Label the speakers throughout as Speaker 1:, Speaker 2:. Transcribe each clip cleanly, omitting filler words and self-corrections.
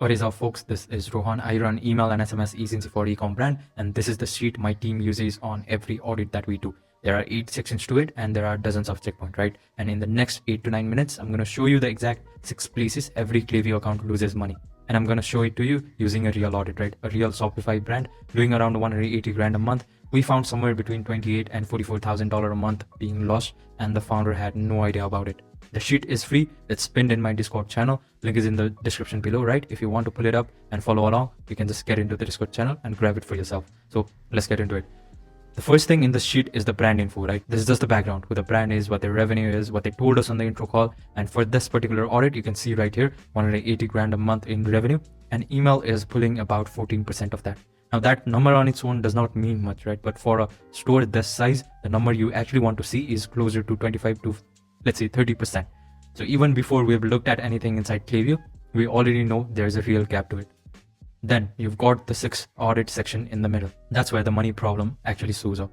Speaker 1: What is up, folks? This is Rohan. I run email and SMS agency for ecom brand, and this is the sheet my team uses on every audit that we do. There are 8 sections to it, and there are dozens of checkpoints, right? And in the next 8 to 9 minutes, I'm going to show you the exact 6 places every Klaviyo account loses money. And I'm going to show it to you using a real audit, right? A real Shopify brand doing around 180 grand a month. We found somewhere between $28,000 and $44,000 a month being lost, and the founder had no idea about it. The sheet is free. It's pinned in my Discord channel. Link is in the description below, right? If you want to pull it up and follow along, you can just get into the Discord channel and grab it for yourself. So let's get into it. The first thing in the sheet is the brand info, right? This is just the background, who the brand is, what their revenue is, what they told us on the intro call. And for this particular audit, you can see right here, 180 grand a month in revenue, and email is pulling about 14% of that. Now that number on its own does not mean much, right? But for a store this size, the number you actually want to see is closer to 25 to, let's say, 30%. So even before we've looked at anything inside Klaviyo, we already know there's a real gap to it. Then you've got the 6 audit section in the middle. That's where the money problem actually shows up.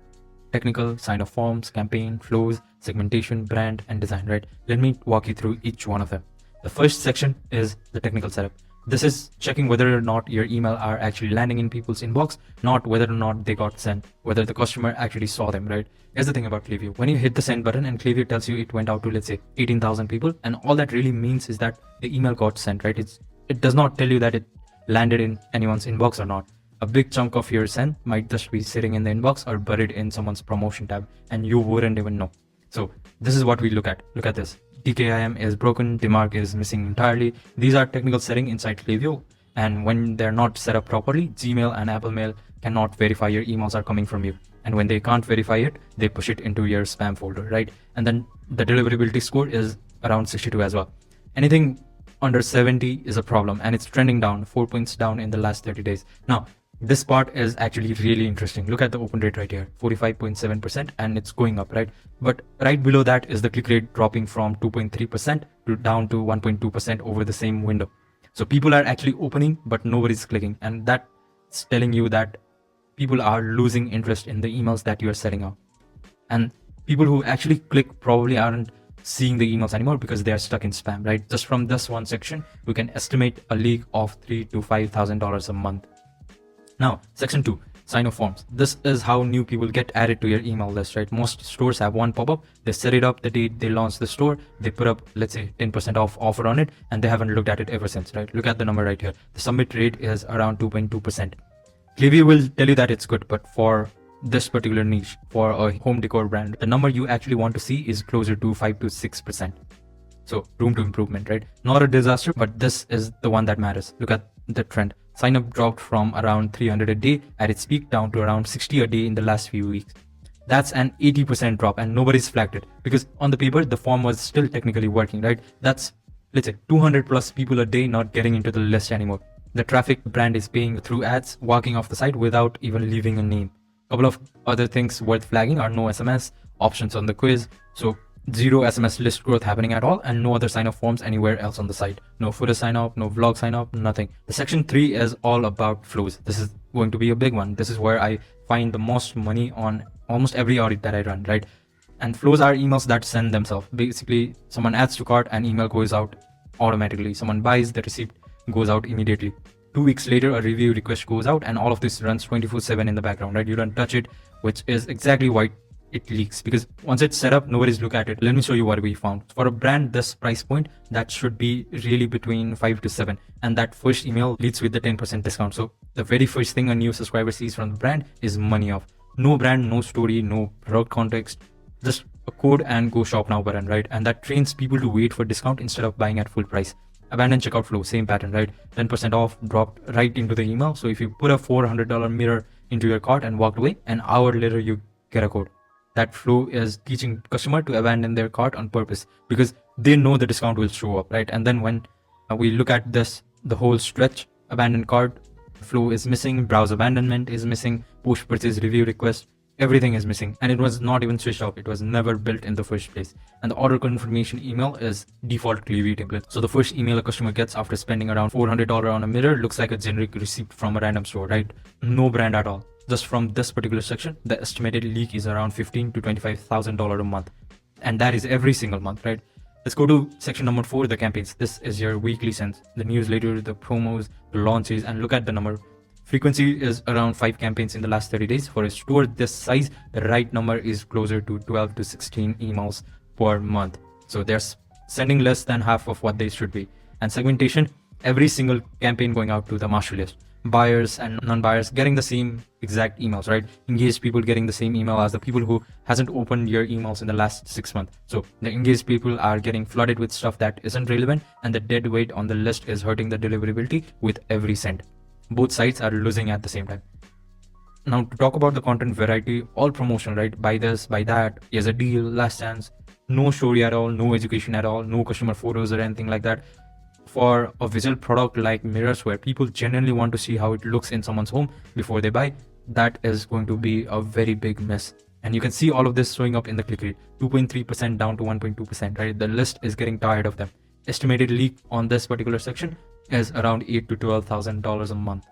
Speaker 1: Technical, sign-up forms, campaign, flows, segmentation, brand, and design, right? Let me walk you through each one of them. The first section is the technical setup. This is checking whether or not your email are actually landing in people's inbox, not whether or not they got sent, whether the customer actually saw them, right? Here's the thing about Klaviyo. When you hit the send button and Klaviyo tells you it went out to, let's say, 18,000 people, and all that really means is that the email got sent, right? It does not tell you that it landed in anyone's inbox or not. A big chunk of your send might just be sitting in the inbox or buried in someone's promotion tab, and you wouldn't even know. So this is what we look at. Look at this. DKIM is broken, DMARC is missing entirely. These are technical settings inside Klaviyo, and when they're not set up properly, Gmail and Apple Mail cannot verify your emails are coming from you. And when they can't verify it, they push it into your spam folder, right? And then the deliverability score is around 62 as well. Anything under 70 is a problem, and it's trending down, 4 points down in the last 30 days. Now, this part is actually really interesting. Look at the open rate right here, 45.7%, and it's going up, right? But right below that is the click rate dropping from 2.3% to down to 1.2% over the same window. So people are actually opening, but nobody's clicking, and that's telling you that people are losing interest in the emails that you are setting up. And people who actually click probably aren't seeing the emails anymore because they are stuck in spam, right? Just from this one section, we can estimate a leak of $3,000 to $5,000 a month. Now, section 2, sign-up forms. This is how new people get added to your email list, right? Most stores have one pop-up. They set it up the date they launch the store. They put up, let's say, 10% off offer on it, and they haven't looked at it ever since, right? Look at the number right here. The submit rate is around 2.2%. Klaviyo will tell you that it's good, but for this particular niche, for a home decor brand, the number you actually want to see is closer to 5 to 6%. So room to improvement, right? Not a disaster, but this is the one that matters. Look at the trend. Sign up dropped from around 300 a day at its peak down to around 60 a day in the last few weeks. That's an 80% drop, and nobody's flagged it because on the paper, the form was still technically working, right? That's, let's say, 200 plus people a day not getting into the list anymore. The traffic brand is paying through ads, walking off the site without even leaving a name. Couple of other things worth flagging are no SMS, options on the quiz, so 0 SMS list growth happening at all, and no other sign-up forms anywhere else on the site. No footer sign-up, no vlog sign-up, nothing. The section 3 is all about flows. This is going to be a big one. This is where I find the most money on almost every audit that I run, right? And flows are emails that send themselves. Basically, someone adds to cart and email goes out automatically. Someone buys, the receipt goes out immediately. 2 weeks later, a review request goes out, and all of this runs 24/7 in the background, right? You don't touch it, which is exactly why it leaks, because once it's set up, nobody's look at it. Let me show you what we found. For a brand this price point, that should be really between 5 to 7, and that first email leads with the 10% discount. So the very first thing a new subscriber sees from the brand is money off. No brand, no story, no product context, just a code and go shop now button, right? And that trains people to wait for discount instead of buying at full price. Abandoned checkout flow, same pattern, right? 10% off dropped right into the email. So if you put a $400 mirror into your cart and walked away, an hour later you get a code. That flow is teaching customer to abandon their cart on purpose because they know the discount will show up, right? And then when we look at this, the whole stretch, abandoned cart flow is missing, browse abandonment is missing, post purchase review request, everything is missing, and it was not even switched off. It was never built in the first place. And the order confirmation email is default Klaviyo template. So the first email a customer gets after spending around $400 on a mirror looks like a generic receipt from a random store, right? No brand at all. Just from this particular section, the estimated leak is around $15,000 to $25,000 a month, and that is every single month, right? Let's go to section number 4, the campaigns. This is your weekly sends, the newsletter, the promos, the launches, and look at the number. Frequency is around 5 campaigns in the last 30 days. For a store this size, the right number is closer to 12 to 16 emails per month. So they're sending less than half of what they should be. And segmentation, every single campaign going out to the master list. Buyers and non-buyers getting the same exact emails, right? Engaged people getting the same email as the people who hasn't opened your emails in the last 6 months. So the engaged people are getting flooded with stuff that isn't relevant, and the dead weight on the list is hurting the deliverability with every send. Both sides are losing at the same time. Now to talk about the content variety, all promotion, right? Buy this, buy that, here's a deal, last chance, no story at all, no education at all, no customer photos or anything like that. For a visual product like mirrors, where people genuinely want to see how it looks in someone's home before they buy, that is going to be a very big mess. And you can see all of this showing up in the click rate, 2.3% down to 1.2%, right? The list is getting tired of them. Estimated leak on this particular section is around $8,000 to $12,000 a month.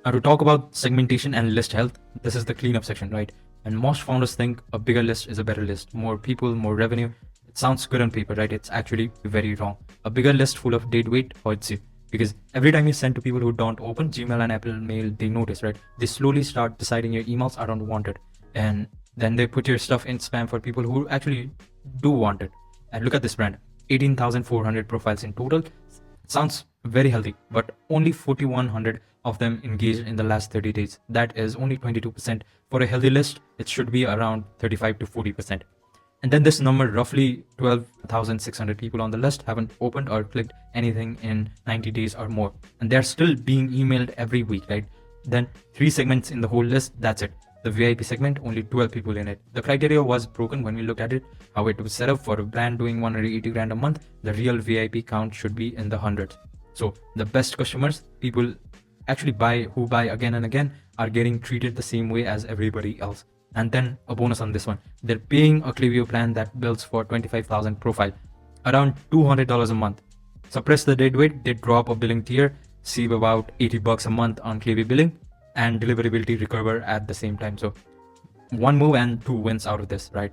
Speaker 1: Now to talk about segmentation and list health, this is the cleanup section, right? And most founders think a bigger list is a better list, more people, more revenue. It sounds good on paper, right? It's actually very wrong. A bigger list full of dead weight hurts you, because every time you send to people who don't open Gmail and Apple Mail, they notice, right? They slowly start deciding your emails are unwanted, and then they put your stuff in spam for people who actually do want it. And look at this brand, 18,400 profiles in total. Sounds very healthy, but only 4,100 of them engaged in the last 30 days. That is only 22%. For a healthy list, it should be around 35 to 40%. And then this number, roughly 12,600 people on the list haven't opened or clicked anything in 90 days or more. And they're still being emailed every week, right? Then 3 segments in the whole list, that's it. The VIP segment, only 12 people in it. The criteria was broken when we looked at it, how it was set up for a brand doing 180 grand a month. The real VIP count should be in the hundreds. So the best customers, people actually who buy again and again, are getting treated the same way as everybody else. And then a bonus on this one, they're paying a Klaviyo plan that builds for 25,000 profile, around $200 a month. Suppress the dead weight, they drop a billing tier, save about $80 a month on Klaviyo billing, and deliverability recover at the same time. So 1 move and 2 wins out of this, right?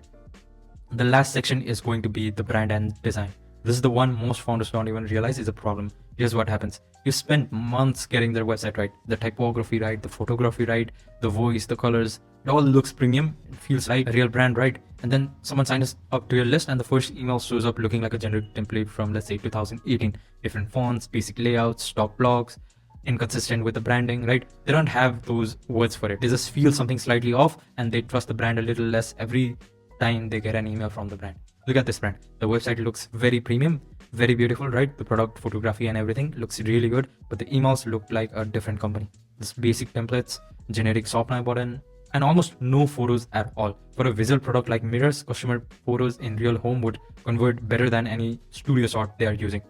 Speaker 1: The last section is going to be the brand and design. This is the one most founders don't even realize is a problem. Here's what happens. You spend months getting their website right, the typography right, the photography right, the voice, the colors. It all looks premium. It feels like a real brand, right? And then someone signs up to your list and the first email shows up looking like a generic template from, let's say, 2018. Different fonts, basic layouts, stock blocks, inconsistent with the branding, right? They don't have those words for it. They just feel something slightly off and they trust the brand a little less every time they get an email from the brand. Look at this brand. The website looks very premium, very beautiful, right? The product photography and everything looks really good, but the emails look like a different company. This basic templates, generic shop button, and almost no photos at all. For a visual product like mirrors, customer photos in real home would convert better than any studio shot they are using.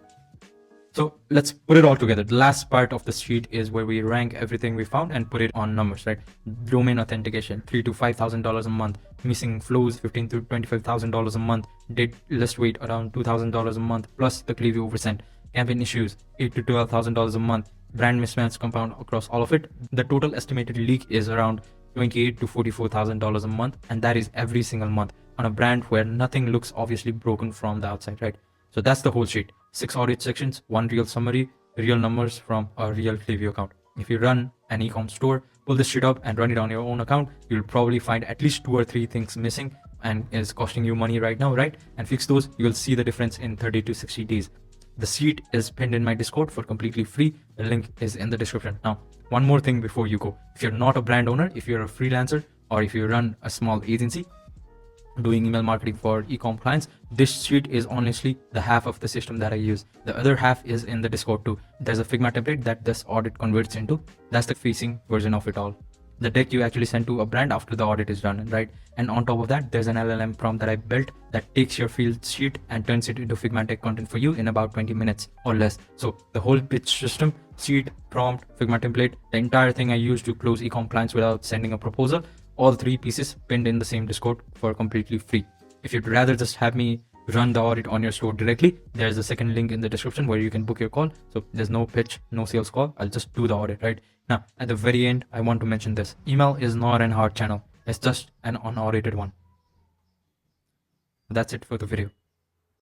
Speaker 1: So let's put it all together. The last part of the sheet is where we rank everything we found and put it on numbers, right? Domain authentication, $3,000 to $5,000 a month. Missing flows, $15,000 to $25,000 a month. Dead list weight, around $2,000 a month, plus the Klaviyo oversend. Campaign issues, $8,000 to $12,000 a month. Brand mismatch compound across all of it. The total estimated leak is around $28,000 to $44,000 a month, and that is every single month on a brand where nothing looks obviously broken from the outside, right? So that's the whole sheet. 6 audit sections, 1 real summary, real numbers from a real Klaviyo account. If you run an e-com store, pull this shit up and run it on your own account, you'll probably find at least 2 or 3 things missing and is costing you money right now, right? And fix those, you'll see the difference in 30 to 60 days. The sheet is pinned in my Discord for completely free. The link is in the description. Now, one more thing before you go. If you're not a brand owner, if you're a freelancer, or if you run a small agency doing email marketing for e-com clients, this sheet is honestly the half of the system that I use. The other half is in the Discord too. There's a Figma template that this audit converts into. That's the facing version of it all. The deck you actually send to a brand after the audit is done, right? And on top of that, there's an LLM prompt that I built that takes your field sheet and turns it into Figma tech content for you in about 20 minutes or less. So the whole pitch system, sheet, prompt, Figma template, the entire thing I use to close e-com clients without sending a proposal, all 3 pieces pinned in the same Discord for completely free. If you'd rather just have me run the audit on your store directly, there's a second link in the description where you can book your call. So there's no pitch, no sales call. I'll just do the audit, right? Now, at the very end, I want to mention this. Email is not an hard channel. It's just an unaudited one. That's it for the video.